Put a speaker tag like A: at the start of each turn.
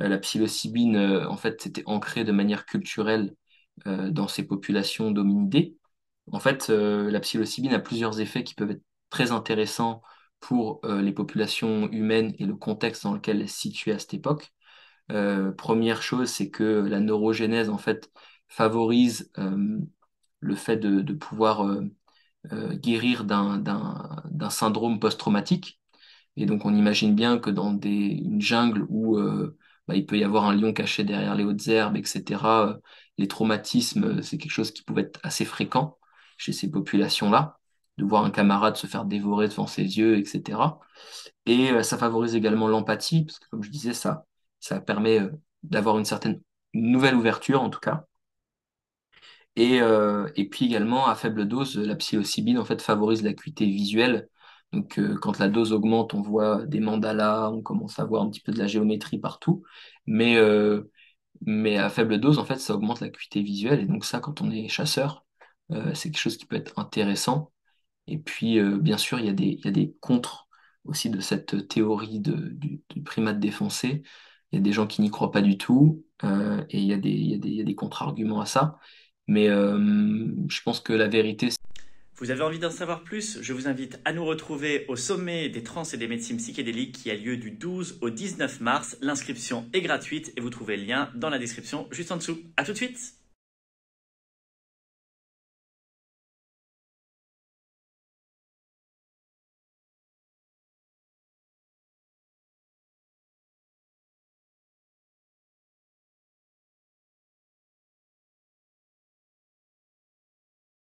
A: La psilocybine, en fait, c'était ancré de manière culturelle dans ces populations dominidées. En fait, la psilocybine a plusieurs effets qui peuvent être très intéressants pour les populations humaines et le contexte dans lequel elle se situait à cette époque. Première chose, c'est que la neurogénèse, en fait, favorise le fait de pouvoir guérir d'un syndrome post-traumatique. Et donc, on imagine bien que dans une jungle où il peut y avoir un lion caché derrière les hautes herbes, etc., les traumatismes, c'est quelque chose qui pouvait être assez fréquent chez ces populations-là, de voir un camarade se faire dévorer devant ses yeux, etc. Et ça favorise également l'empathie, parce que comme je disais, ça permet d'avoir une certaine nouvelle ouverture, en tout cas. Et puis également, à faible dose, la psilocybine en fait favorise l'acuité visuelle. Donc, quand la dose augmente, on voit des mandalas, on commence à voir un petit peu de la géométrie partout. Mais, euh, mais à faible dose, en fait, ça augmente l'acuité visuelle. Et donc ça, quand on est chasseur, c'est quelque chose qui peut être intéressant. Et puis, bien sûr, il y a des contres aussi de cette théorie du primate défoncé. Il y a des gens qui n'y croient pas du tout, et il y a des contre-arguments à ça. Mais je pense que la vérité,
B: Vous avez envie d'en savoir plus? Je vous invite à nous retrouver au sommet des trans et des médecines psychédéliques qui a lieu du 12 au 19 mars. L'inscription est gratuite et vous trouvez le lien dans la description juste en dessous. À tout de suite!